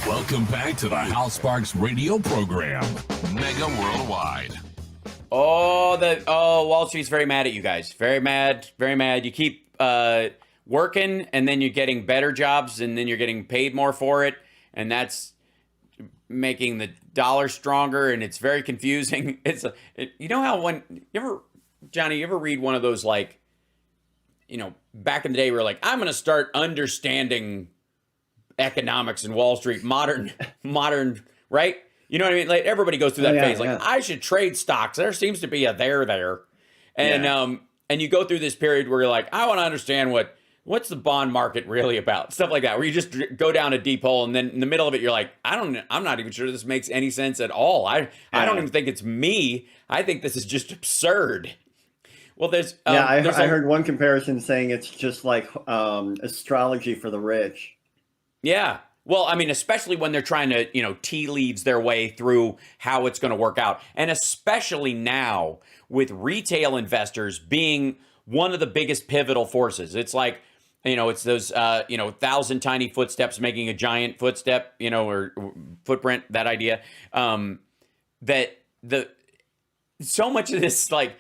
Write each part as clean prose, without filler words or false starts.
Welcome back to the House Sparks radio program, Mega Worldwide. Wall Street's very mad at you guys. Very mad, very mad. You keep working, and then you're getting better jobs, and then you're getting paid more for it, and that's making the dollar stronger, and it's very confusing. You know how Johnny, you ever read one of those, like, you know, back in the day, we were like, I'm going to start understanding economics in Wall Street, modern, right? You know what I mean? Like, everybody goes through that phase. Like, I should trade stocks. There seems to be a there. And and you go through this period where you're like, I want to understand what's the bond market really about? Stuff like that, where you just go down a deep hole, and then in the middle of it, you're like, I'm not even sure this makes any sense at all. I don't even think it's me. I think this is just absurd. Well, I heard one comparison saying it's just like astrology for the rich. Yeah. Well, I mean, especially when they're trying to, tea leaves their way through how it's going to work out. And especially now with retail investors being one of the biggest pivotal forces. It's like, it's those, 1,000 tiny footsteps making a giant footstep, or footprint, that idea. So much of this, like,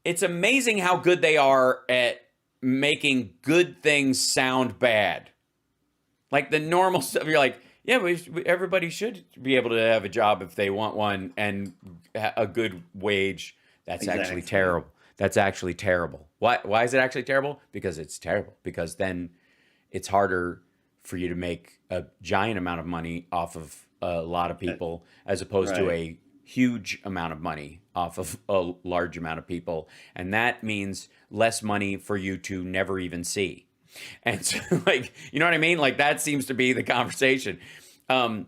it's amazing how good they are at making good things sound bad. Like the normal stuff, you're like, yeah, everybody should be able to have a job if they want one, and a good wage. That's actually terrible. That's actually terrible. Why is it actually terrible? Because it's terrible. Because then it's harder for you to make a giant amount of money off of a lot of people, as opposed to a huge amount of money off of a large amount of people. And that means less money for you to never even see. And so, like, you know what I mean? Like, that seems to be the conversation. The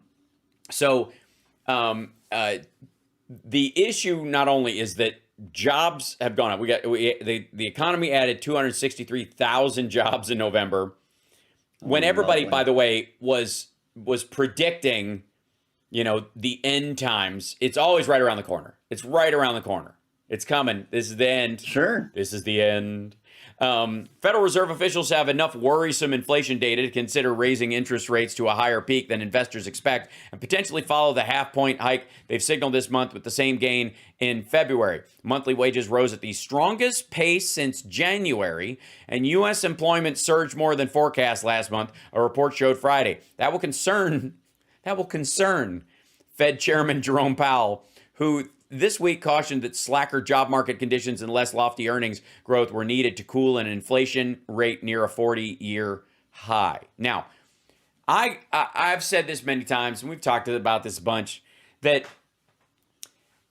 issue not only is that jobs have gone up. The economy added 263,000 jobs in November, when everybody, by the way, was predicting, the end times. It's always right around the corner. It's right around the corner. It's coming. This is the end. Sure. This is the end. Federal Reserve officials have enough worrisome inflation data to consider raising interest rates to a higher peak than investors expect, and potentially follow the half-point hike they've signaled this month with the same gain in February. Monthly wages rose at the strongest pace since January, and U.S. employment surged more than forecast last month, a report showed Friday. That will concern Fed Chairman Jerome Powell, who this week cautioned that slacker job market conditions and less lofty earnings growth were needed to cool an inflation rate near a 40-year high. Now, I've said this many times, and we've talked about this a bunch, that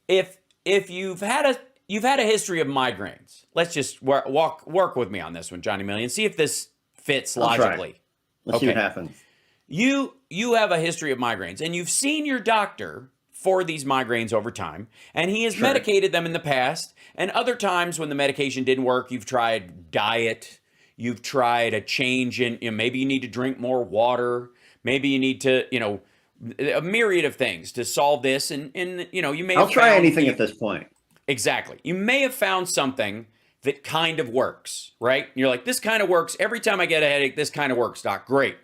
if you've had a history of migraines, let's just work with me on this one, Johnny Million. See if this fits logically. Let's see what happens. You have a history of migraines, and you've seen your doctor for these migraines over time, and he has medicated them in the past, and other times when the medication didn't work, you've tried diet, you've tried a change in, maybe you need to drink more water, maybe you need to, a myriad of things to solve this, and you may I'll try anything at this point. Exactly. You may have found something that kind of works, right? You're like, this kind of works. Every time I get a headache, this kind of works, doc. Great.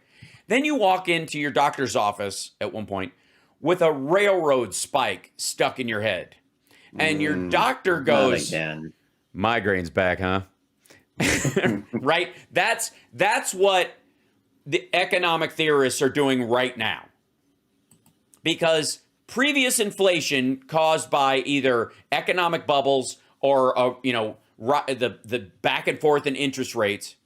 Then you walk into your doctor's office at one point with a railroad spike stuck in your head. And your doctor goes, migraine's back, huh? Right? That's what the economic theorists are doing right now. Because previous inflation caused by either economic bubbles or, the back and forth in interest rates,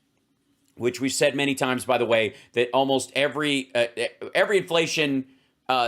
which we've said many times, by the way, that almost every inflation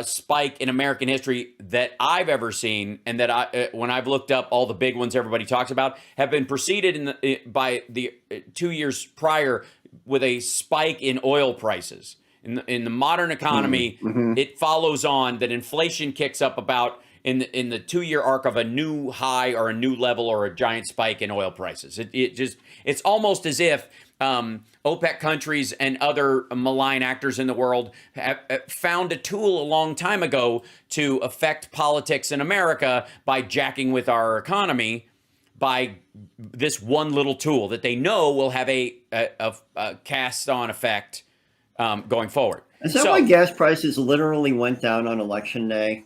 spike in American history that I've ever seen, and that when I've looked up all the big ones everybody talks about, have been preceded by the 2 years prior with a spike in oil prices. In the modern economy, it follows on that inflation kicks up about in the 2-year arc of a new high or a new level or a giant spike in oil prices. It's almost as if OPEC countries and other malign actors in the world have found a tool a long time ago to affect politics in America by jacking with our economy by this one little tool that they know will have a cast-on effect going forward. Is that why gas prices literally went down on election day?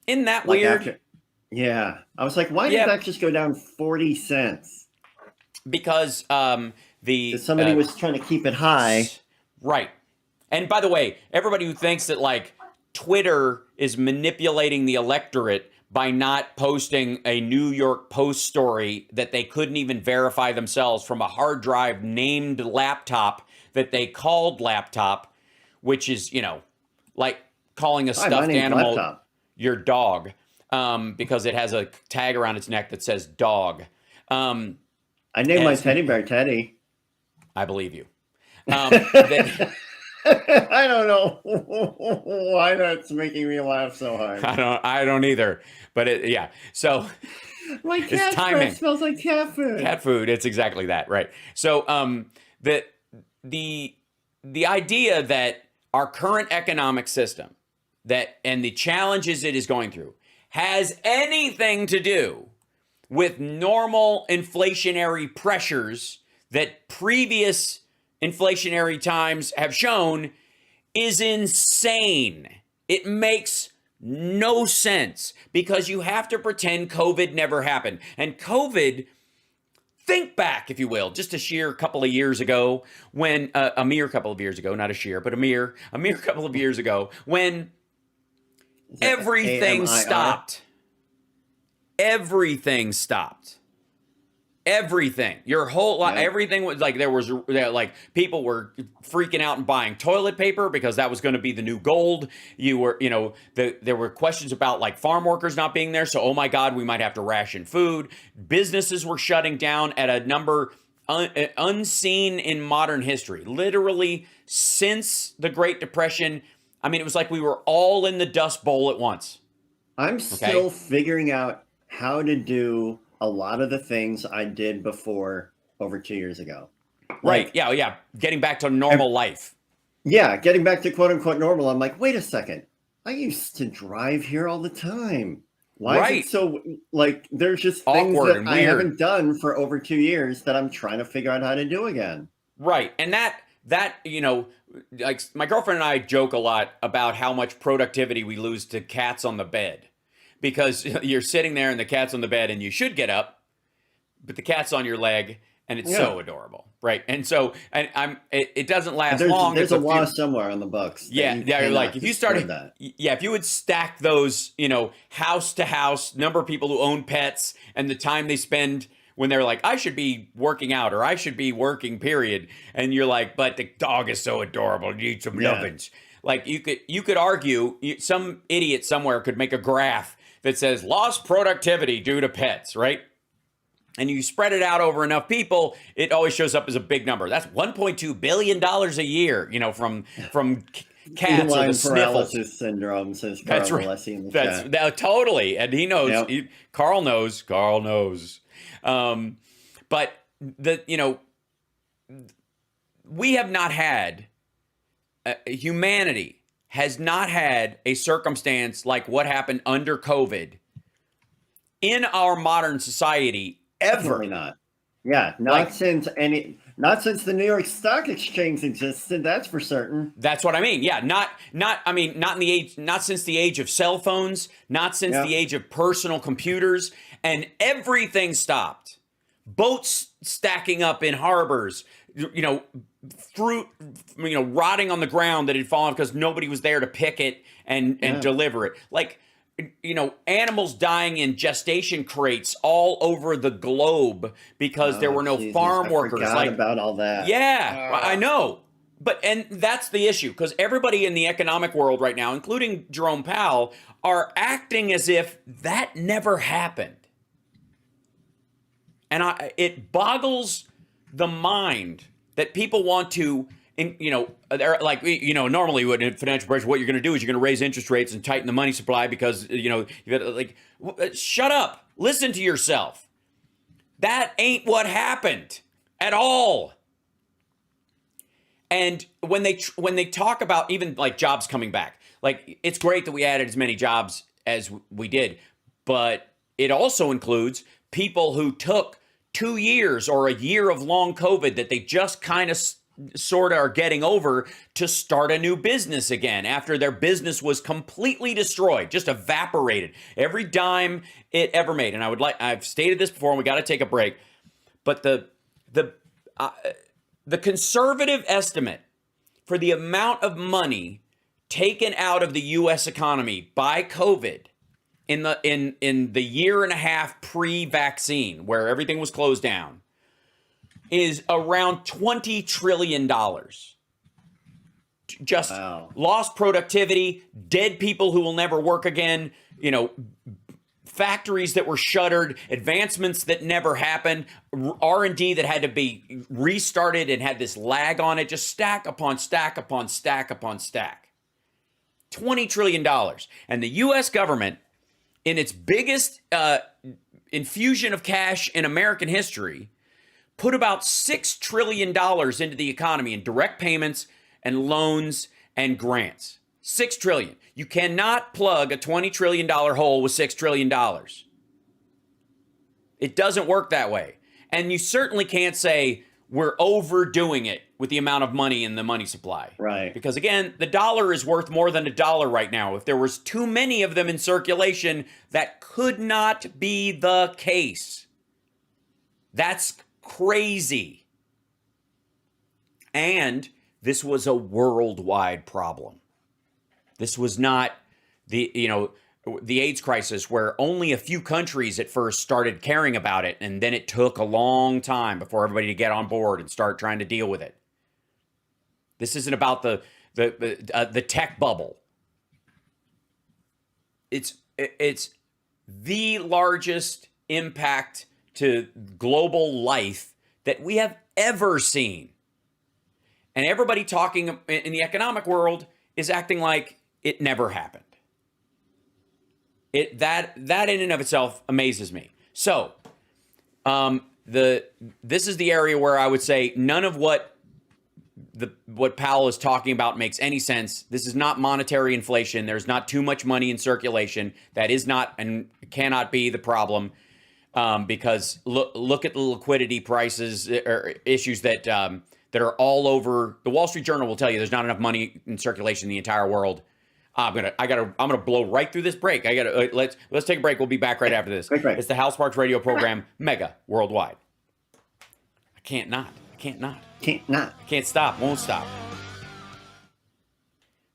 Isn't that Like weird? Yeah. I was like, why did that just go down 40 cents? Because somebody was trying to keep it high. Right. And by the way, everybody who thinks that like Twitter is manipulating the electorate by not posting a New York Post story that they couldn't even verify themselves from a hard drive named laptop that they called laptop, which is, like calling a stuffed animal laptop. Your dog, because it has a tag around its neck that says dog. I named my teddy bear Teddy. I believe you. I don't know why that's making me laugh so hard. I don't either. But yeah. So my cat breath smells like cat food. Cat food. It's exactly that, right? So the idea that our current economic system and the challenges it is going through has anything to do with normal inflationary pressures that previous inflationary times have shown is insane. It makes no sense because you have to pretend COVID never happened. And COVID, think back, if you will, just a couple of years ago when, a mere couple of years ago, not a sheer, but a mere couple of years ago when everything stopped. Everything stopped. Everything, your whole life, everything was like people were freaking out and buying toilet paper because that was going to be the new gold. There were questions about like farm workers not being there. So, oh my God, we might have to ration food. Businesses were shutting down at a number unseen in modern history. Literally since the Great Depression. I mean, it was like we were all in the Dust Bowl at once. I'm still figuring out how to do a lot of the things I did before over 2 years ago. Right. Yeah. Getting back to normal life. Yeah. Getting back to quote unquote normal. I'm like, wait a second. I used to drive here all the time. Why is it so like there's just things awkward that and I haven't done for over 2 years that I'm trying to figure out how to do again. Right. And that like my girlfriend and I joke a lot about how much productivity we lose to cats on the bed. Because you're sitting there and the cat's on the bed and you should get up, but the cat's on your leg and it's so adorable, right? And so it doesn't last long. There's a law somewhere on the books. Yeah, like if you started that. Yeah, if you would stack those, house to house, number of people who own pets and the time they spend when they're like, I should be working out or I should be working, period. And you're like, but the dog is so adorable, you need some lovin's. Like you could argue, some idiot somewhere could make a graph that says lost productivity due to pets, right? And you spread it out over enough people, it always shows up as a big number. That's $1.2 billion a year, from cats or the sniffles. Paralysis syndrome, says Carl Alessi in the chat. Totally, and he knows. Yep. Carl knows. But we have not had humanity has not had a circumstance like what happened under COVID in our modern society ever. Definitely not. Yeah, not since the New York Stock Exchange existed. That's for certain. That's what I mean. Yeah, not since the age of cell phones, not since the age of personal computers, and everything stopped. Boats stacking up in harbors, fruit, rotting on the ground that had fallen because nobody was there to pick it and deliver it. Like, animals dying in gestation crates all over the globe because there were no farm workers. I forgot about all that. Yeah, I know. And that's the issue because everybody in the economic world right now, including Jerome Powell, are acting as if that never happened. And it boggles the mind that people want to, they're like, normally in financial pressure, what you're going to do is you're going to raise interest rates and tighten the money supply because, you got shut up. Listen to yourself. That ain't what happened at all. And when they talk about even like jobs coming back, like it's great that we added as many jobs as we did, but it also includes people who took 2 years or a year of long COVID that they just kind of sort of are getting over to start a new business again after their business was completely destroyed, just evaporated. Every dime it ever made. And I've stated this before, and we got to take a break. But the conservative estimate for the amount of money taken out of the U.S. economy by COVID in the year and a half pre-vaccine, where everything was closed down, is around $20 trillion. Just lost productivity, dead people who will never work again, factories that were shuttered, advancements that never happened, R&D that had to be restarted and had this lag on it, just stack upon stack upon stack upon stack. $20 trillion. And the U.S. government, in its biggest infusion of cash in American history, put about $6 trillion into the economy in direct payments and loans and grants. $6 trillion. You cannot plug a $20 trillion hole with $6 trillion. It doesn't work that way. And you certainly can't say we're overdoing it with the amount of money in the money supply. Right. Because again, the dollar is worth more than $1 right now. If there was too many of them in circulation, that could not be the case. That's crazy. And this was a worldwide problem. This was not the AIDS crisis where only a few countries at first started caring about it, and then it took a long time before everybody to get on board and start trying to deal with it. This isn't about the tech bubble. It's the largest impact to global life that we have ever seen. And everybody talking in the economic world is acting like it never happened. That in and of itself amazes me. So, this is the area where I would say none of what Powell is talking about makes any sense. This is not monetary inflation. There's not too much money in circulation. That is not and cannot be the problem. Because look at the liquidity prices or issues that are all over. The Wall Street Journal will tell you there's not enough money in circulation in the entire world. I'm gonna blow right through this break. Let's take a break. We'll be back right after this. Great. It's the Hal Sparks radio program, Mega Worldwide. I can't stop. Won't stop.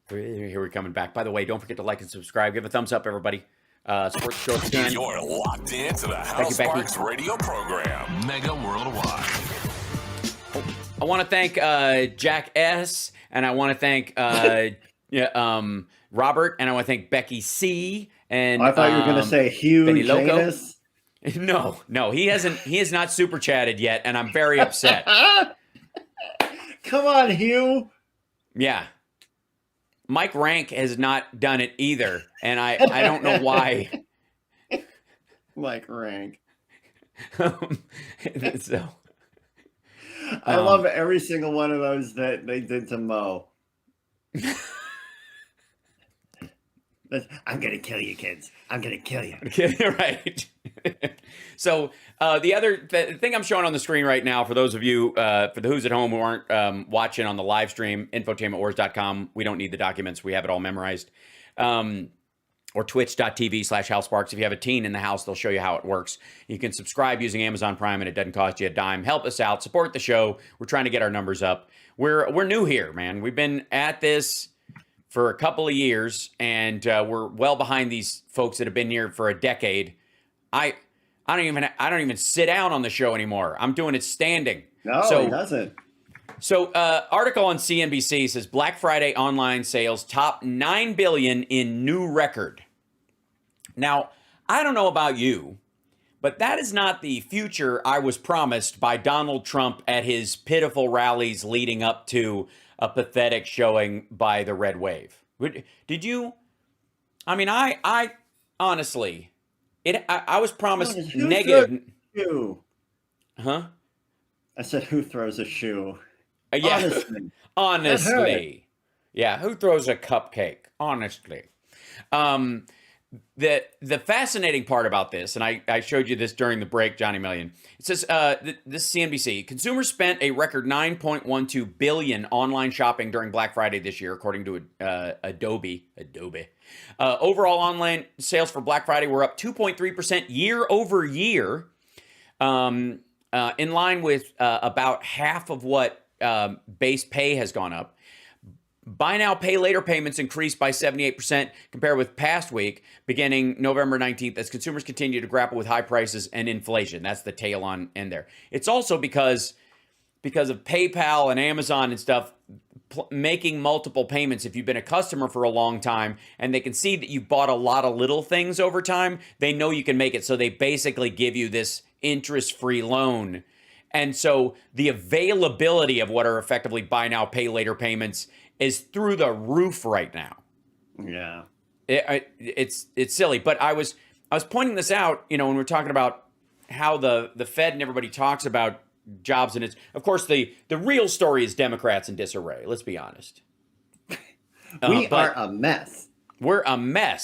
Here we're coming back. By the way, don't forget to like and subscribe. Give a thumbs up, everybody. Support the show if you can. You're locked into the Hal Sparks radio program, Mega Worldwide. I want to thank Jack S. and I want to thank Robert, and I want to thank Becky C. And I thought you were going to say Hugh Janus. No, he hasn't. He has not super chatted yet, and I'm very upset. Come on, Hugh. Yeah. Mike Rank has not done it either, and I don't know why. Mike Rank. So, I love every single one of those that they did to Mo. I'm going to kill you, kids. I'm going to kill you. Right. So the thing I'm showing on the screen right now, for those of you, for the who's at home who aren't watching on the live stream, infotainmentwars.com. We don't need the documents. We have it all memorized. Or twitch.tv/Hal Sparks. If you have a teen in the house, they'll show you how it works. You can subscribe using Amazon Prime, and it doesn't cost you a dime. Help us out. Support the show. We're trying to get our numbers up. We're new here, man. We've been at this for a couple of years, and we're well behind these folks that have been here for a decade. I don't even sit down on the show anymore. I'm doing it standing. No, he doesn't. So, article on CNBC says Black Friday online sales top $9 billion in new record. Now, I don't know about you, but that is not the future I was promised by Donald Trump at his pitiful rallies leading up to a pathetic showing by the Red Wave. Did you? I mean, I honestly, I was promised negative. Huh? I said, who throws a shoe? Yeah, honestly. Yeah, who throws a cupcake? Honestly. The fascinating part about this, and I showed you this during the break, Johnny Million. It says this is CNBC. Consumers spent a record $9.12 billion online shopping during Black Friday this year, according to Adobe. Overall online sales for Black Friday were up 2.3% year over year, in line with about half of what base pay has gone up. Buy now, pay later payments increased by 78% compared with past week, beginning November 19th, as consumers continue to grapple with high prices and inflation. That's the tail on end there. It's also because of PayPal and Amazon and stuff making multiple payments. If you've been a customer for a long time and they can see that you've bought a lot of little things over time, they know you can make it. So they basically give you this interest-free loan. And so the availability of what are effectively buy now, pay later payments is through the roof right now. Yeah, it's silly. But I was pointing this out, when we're talking about how the Fed and everybody talks about jobs, and it's of course the real story is Democrats in disarray. Let's be honest. We are a mess. We're a mess.